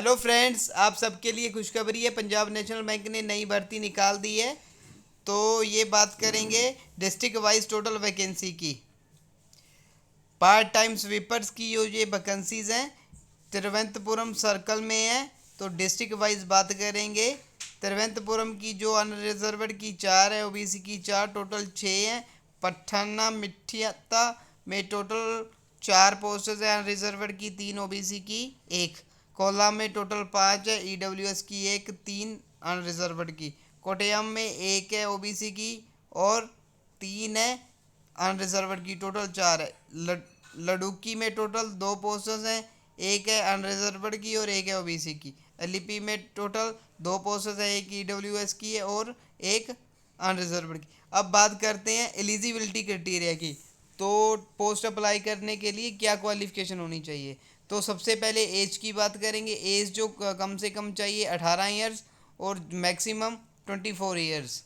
Hello friends, आप सबके लिए खुशखबरी है। पंजाब नेशनल बैंक ने नई भर्ती निकाल दी है। तो ये बात करेंगे डिस्ट्रिक्ट वाइज टोटल वैकेंसी की। पार्ट टाइम स्वीपर्स की ये वैकेंसीज हैं, तिरुवनंतपुरम सर्कल में है। तो डिस्ट्रिक्ट वाइज बात करेंगे। तिरुवनंतपुरम की जो अनरिजर्व्ड की 4 है, ओबीसी की 4, टोटल 6 हैं। पठाना मिठियाता में टोटल 4 पोस्टेज है, अनरिजर्व्ड की 3, ओबीसी की 1। कोल्लाम में टोटल 5 है, ईडब्ल्यूएस की 1, 3 अनरिजर्व्ड की। कोटयम में 1 है ओबीसी की और 3 है अनरिजर्व्ड की, टोटल 4 है। लडुकी में टोटल 2 पोस्टेज हैं, एक है अनरिजर्व्ड की और एक है ओबीसी की। एलईपी में टोटल 2 पोस्टेज है, एक ईडब्ल्यूएस की है और एक अनरिजर्व्ड की। अब बात करते हैं एलिजिबिलिटी क्राइटेरिया की। तो पोस्ट अप्लाई करने के लिए क्या क्वालिफिकेशन होनी चाहिए। तो सबसे पहले एज की बात करेंगे। एज जो कम से कम चाहिए 18 ईयर्स और मैक्सिमम 24 ईयर्स।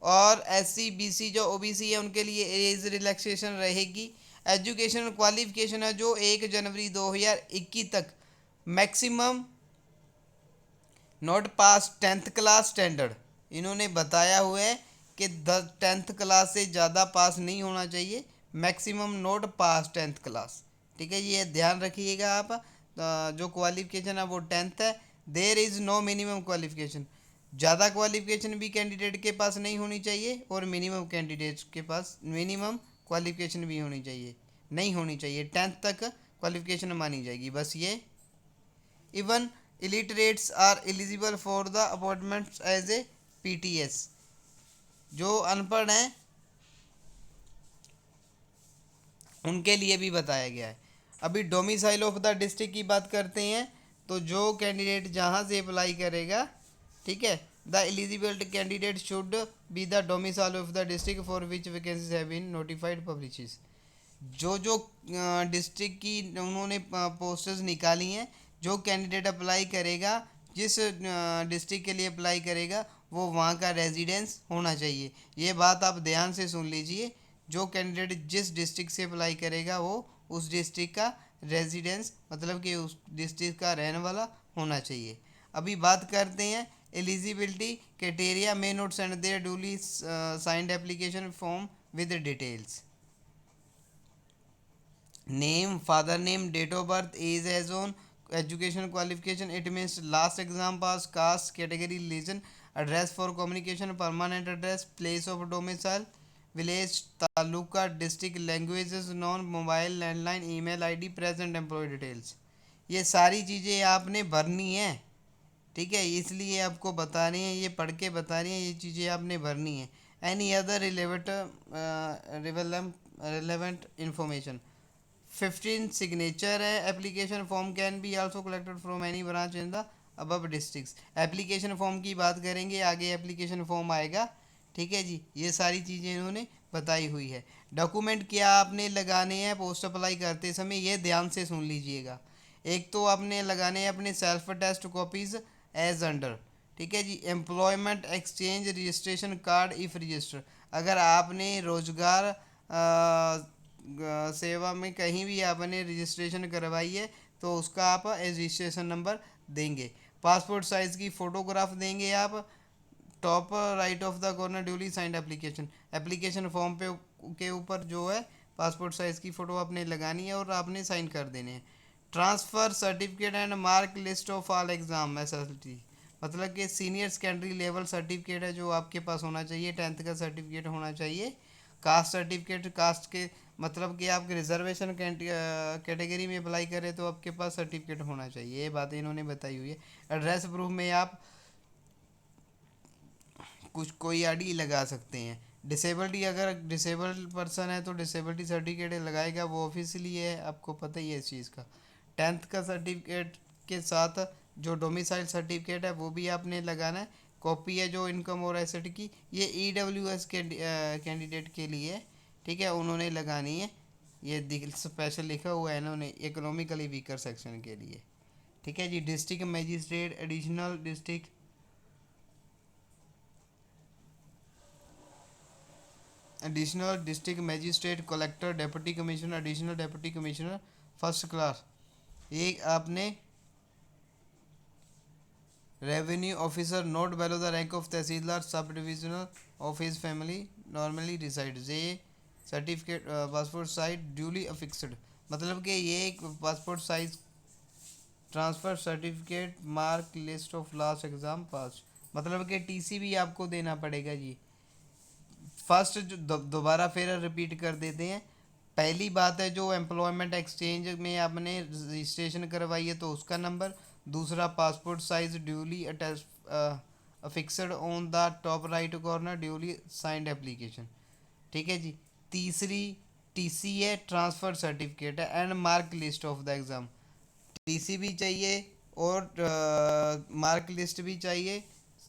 और एससी बीसी जो ओबीसी है उनके लिए एज रिलैक्सेशन रहेगी। एजुकेशनल क्वालिफिकेशन है जो 1 जनवरी 2021 तक maximum not pass 10th class standard. इन्होंने बताया हुआ है कि 10th क्लास से ज़्यादा पास नहीं होना चाहिए, maximum not pass 10th class. ठीक है, ये ध्यान रखिएगा आप। जो क्वालिफिकेशन है वो 10th है। There is no minimum qualification. ज़्यादा क्वालिफिकेशन भी कैंडिडेट के पास नहीं होनी चाहिए और मिनिमम कैंडिडेट के पास मिनिमम क्वालिफिकेशन भी होनी चाहिए, नहीं होनी चाहिए। 10th तक क्वालिफिकेशन मानी जाएगी बस ये। Even illiterates are eligible for the appointments as a PTS. जो अनपढ़ हैं उनके लिए भी बताया गया है। अभी डोमिसाइल ऑफ द डिस्ट्रिक्ट की बात करते हैं। तो जो कैंडिडेट जहाँ से अप्लाई करेगा, ठीक है, the eligible candidate should be the domicile of the district for which vacancies have been notified publishes. जो जो डिस्ट्रिक्ट की उन्होंने पोस्टर्स निकाली हैं, जो कैंडिडेट अप्लाई करेगा, जिस डिस्ट्रिक्ट के लिए अप्लाई करेगा, वो वहाँ का रेजिडेंस होना चाहिए। ये बात आप ध्यान से सुन लीजिए। जो कैंडिडेट जिस डिस्ट्रिक्ट से अप्लाई करेगा वो उस डिस्ट्रिक्ट का रेजिडेंस, मतलब कि उस डिस्ट्रिक्ट का रहने वाला होना चाहिए। अभी बात करते हैं eligibility criteria. May not send their duly signed application form with details. Name, father name, date of birth, age age on, education qualification it means last exam pass, caste, category, religion, address for communication, permanent address, place of domicile, village, taluka, district, languages known, mobile, landline, email ID, present employ details. ये सारी चीज़ें आपने भरनी है। ठीक है, इसलिए आपको बता रही हैं, ये पढ़ के बता रही हैं, ये चीज़ें आपने भरनी है। Any other relevant information. 15 signature है। Application form can be also collected from any branch in the above districts. Application form की बात करेंगे, आगे एप्लीकेशन फॉर्म आएगा। ठीक है जी, ये सारी चीज़ें इन्होंने बताई हुई है। डॉक्यूमेंट क्या आपने लगाने हैं पोस्ट अप्लाई करते समय, ये ध्यान से सुन लीजिएगा। एक तो आपने लगाने हैं अपने self test copies as under. ठीक है जी, employment exchange registration card if register. अगर आपने रोजगार सेवा में कहीं भी आपने रजिस्ट्रेशन करवाई है तो उसका आप रजिस्ट्रेशन नंबर देंगे। पासपोर्ट साइज़ की फ़ोटोग्राफ देंगे आप। Top right of the corner duly signed application. Application form पे के ऊपर जो है पासपोर्ट साइज़ की फ़ोटो आपने लगानी है और आपने साइन कर देने हैं। Transfer certificate and mark list of all exam SST. मतलब कि सीनियर सेकेंडरी लेवल सर्टिफिकेट है जो आपके पास होना चाहिए, 10th का सर्टिफिकेट होना चाहिए। कास्ट सर्टिफिकेट, कास्ट के मतलब कि आपके रिजर्वेशन कैटेगरी में अप्लाई करें तो आपके पास सर्टिफिकेट होना चाहिए। ये बातें इन्होंने बताई हुई है। एड्रेस प्रूफ में आप कुछ कोई आईडी लगा सकते हैं। डिसेबिलिटी, अगर डिसेबल्ड पर्सन है तो डिसेबिलिटी सर्टिफिकेट लगाएगा, वो ऑफिशियली है, आपको पता ही है इस चीज़ का। 10th का सर्टिफिकेट के साथ जो डोमिसाइल सर्टिफिकेट है वो भी आपने लगाना है। कॉपी है जो इनकम और एसेट की, ये ईडब्ल्यूएस के कैंडिडेट के लिए, ठीक है, उन्होंने लगानी है। ये स्पेशल लिखा हुआ है इन्होंने इकोनॉमिकली वीकर सेक्शन के लिए। ठीक है जी, district magistrate, additional district magistrate, collector, deputy commissioner, additional deputy commissioner first class, ये आपने revenue officer not below the rank of tehsildar sub divisional of his family normally resides. ये certificate passport size duly affixed, मतलब कि ये एक passport size transfer certificate mark list of last exam pass, मतलब कि TC भी आपको देना पड़ेगा जी। फर्स्ट जो दोबारा फिर रिपीट कर देते हैं। पहली बात है जो एम्प्लॉयमेंट एक्सचेंज में आपने रजिस्ट्रेशन करवाई है तो उसका नंबर। दूसरा passport size duly attach affixed on the top right corner duly signed application. ठीक है जी। तीसरी टीसी है, ट्रांसफ़र सर्टिफिकेट है and mark list of the exam. TC भी चाहिए और मार्क लिस्ट भी चाहिए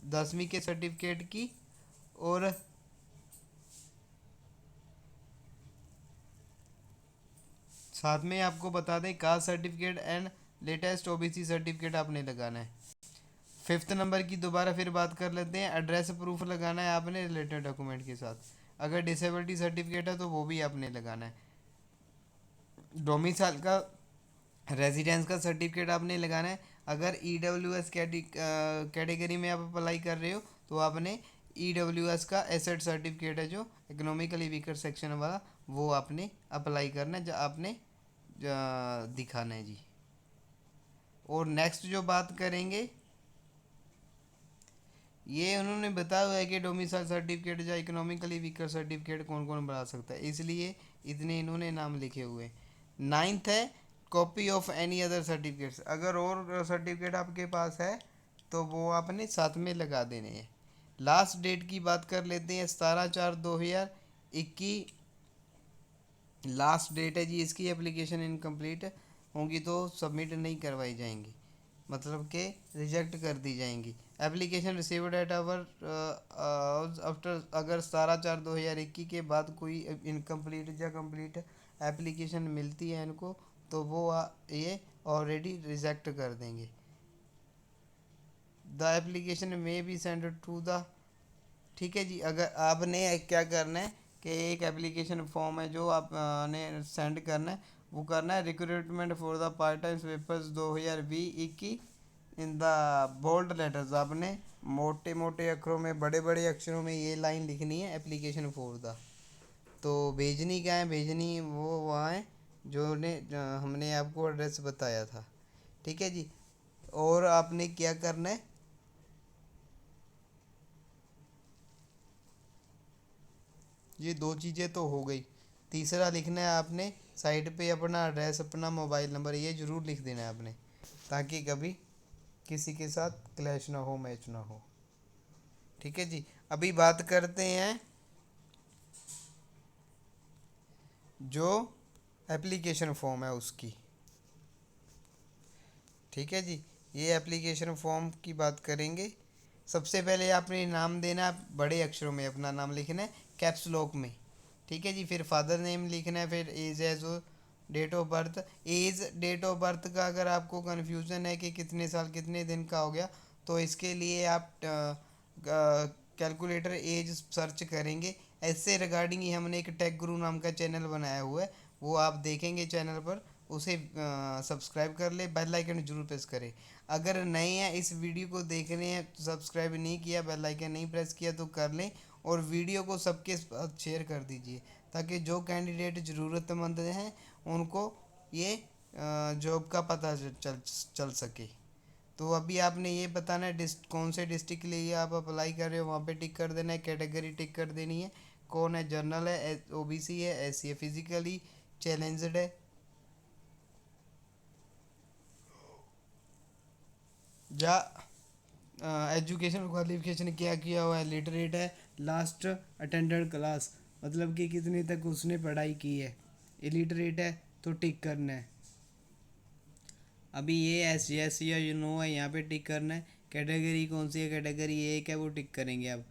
10वीं के सर्टिफिकेट की, और साथ में आपको बता दें caste certificate and latest OBC certificate आपने लगाना है। फिफ्थ नंबर की दोबारा फिर बात कर लेते हैं। एड्रेस प्रूफ लगाना है आपने रिलेटेड डॉक्यूमेंट के साथ। अगर डिसेबिलिटी सर्टिफिकेट है तो वो भी आपने लगाना है। डोमिसाइल का रेजिडेंस का सर्टिफिकेट आपने लगाना है। अगर ईडब्ल्यूएस कैटेगरी में आप अप्लाई कर रहे हो तो आपने ईडब्ल्यूएस का एसेट सर्टिफिकेट है जो इकोनॉमिकली वीकर सेक्शन वाला, वो आपने अप्लाई करना है, जो आपने दिखाना है जी। और नेक्स्ट जो बात करेंगे, ये उन्होंने बताया हुआ है कि डोमिसाइल सर्टिफिकेट या इकोनॉमिकली वीकर सर्टिफिकेट कौन कौन बना सकता है, इसलिए इतने इन्होंने नाम लिखे हुए हैं। नाइन्थ है copy of any other certificates, अगर और सर्टिफिकेट आपके पास है तो वो आपने साथ में लगा देने हैं। लास्ट डेट की बात कर लेते हैं, 17/4/2021 लास्ट डेट है जी इसकी। एप्लीकेशन इनकम्प्लीट होंगी तो सबमिट नहीं करवाई जाएंगी, मतलब कि रिजेक्ट कर दी जाएंगी। Application received at our after, अगर 17/4/2021 के बाद कोई इनकम्प्लीट या कंप्लीट एप्लीकेशन मिलती है इनको तो वो ये ऑलरेडी रिजेक्ट कर देंगे। द एप्लीकेशन में बी सेंड टू द, ठीक है जी। अगर आपने क्या करना है कि एक एप्लीकेशन फॉर्म है जो आपने सेंड करना है, वो करना है recruitment for the part time papers 2020-21 in the bold letters. आपने मोटे मोटे अक्षरों में, बड़े बड़े अक्षरों में ये लाइन लिखनी है एप्लीकेशन फॉर द। तो भेजनी क्या है, भेजनी वो वहाँ है जो ने हमने आपको एड्रेस बताया था। ठीक है जी। और आपने क्या करना है, ये दो चीज़ें तो हो गई। तीसरा लिखना है आपने साइड पे अपना एड्रेस, अपना मोबाइल नंबर, ये ज़रूर लिख देना है आपने, ताकि कभी किसी के साथ क्लैश ना हो, मैच ना हो। ठीक है जी। अभी बात करते हैं जो एप्लीकेशन फॉर्म है उसकी। ठीक है जी। ये एप्लीकेशन फॉर्म की बात करेंगे। सबसे पहले आपने नाम देना है, बड़े अक्षरों में अपना नाम लिखना है कैप्स लॉक में। ठीक है जी। फिर फादर नेम लिखना है, फिर एज है जो date of birth. Age date of birth का अगर आपको कन्फ्यूज़न है कि कितने साल कितने दिन का हो गया, तो इसके लिए आप कैलकुलेटर एज सर्च करेंगे। ऐसे रिगार्डिंग ही हमने एक टेक गुरु नाम का चैनल बनाया हुआ है, वो आप देखेंगे चैनल पर, उसे सब्सक्राइब कर ले, बेल आइकन जरूर प्रेस करें। अगर नए हैं इस वीडियो को देख रहे हैं, सब्सक्राइब नहीं किया, बेल आइकन नहीं प्रेस किया तो कर लें, और वीडियो को सबके साथ शेयर कर दीजिए ताकि जो कैंडिडेट ज़रूरतमंद हैं उनको ये जॉब का पता चल सके। तो अभी आपने ये बताना है कौन से डिस्ट्रिक्ट के लिए आप अप्लाई कर रहे हो, वहाँ पे टिक कर देना है, कैटेगरी टिक कर देनी है, कौन है, जनरल है, ओबीसी है, एससी है, फिजिकली चैलेंज्ड है, या एजुकेशन क्वालिफिकेशन क्या किया हुआ है, लिटरेट है, लास्ट अटेंडेड क्लास, मतलब कि कितने तक उसने पढ़ाई की है। इलिटरेट है तो टिक करना है। अभी ये एस या यू नो है, यहाँ पे टिक करना है। कैटेगरी कौन सी है, कैटेगरी एक है, वो टिक करेंगे आप।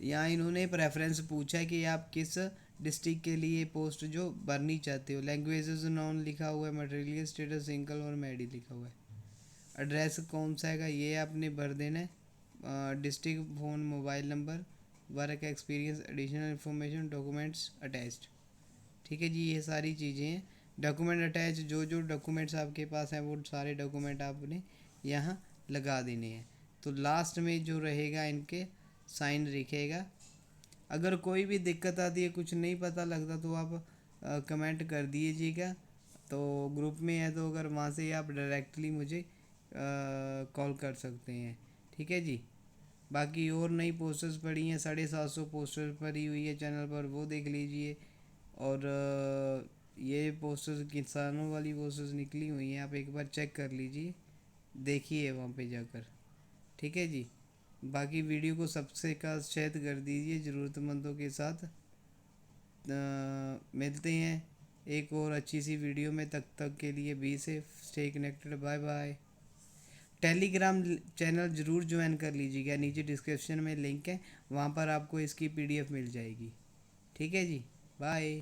यहाँ इन्होंने प्रेफरेंस पूछा है कि आप किस डिस्ट्रिक्ट के लिए पोस्ट जो भरनी चाहते हो। लैंग्वेजेस नॉन लिखा हुआ है, मटेरियल स्टेटस सिंगल और मेडी लिखा हुआ है। एड्रेस कौन सा है ये आपने भर देना है। District, phone, mobile number, work experience, additional information, documents attached. ठीक है जी। ये सारी चीज़ें हैं। डॉक्यूमेंट अटैच, जो जो डॉक्यूमेंट्स आपके पास हैं वो सारे डॉक्यूमेंट आपने यहाँ लगा देने हैं। तो लास्ट में जो रहेगा इनके साइन लिखेगा। अगर कोई भी दिक्कत आती है, कुछ नहीं पता लगता, तो आप कमेंट कर दीजिएगा। तो ग्रुप में है तो अगर वहाँ से आप डायरेक्टली मुझे कॉल कर सकते हैं, ठीक है जी। बाकी और नई पोस्टर्स पड़ी हैं, 750 पोस्टर पड़ी हुई है चैनल पर, वो देख लीजिए। और ये पोस्टर्स किसानों वाली पोस्टर्स निकली हुई हैं, आप एक बार चेक कर लीजिए, देखिए वहाँ पे जाकर, ठीक है जी। बाकी वीडियो को सबसे का शेयर कर दीजिए ज़रूरतमंदों के साथ। मिलते हैं एक और अच्छी सी वीडियो में, तक के लिए be safe, stay connected, bye bye. Telegram channel ज़रूर ज्वाइन कर लीजिएगा, नीचे डिस्क्रिप्शन में लिंक है, वहाँ पर आपको इसकी PDF मिल जाएगी, ठीक है जी। बाय।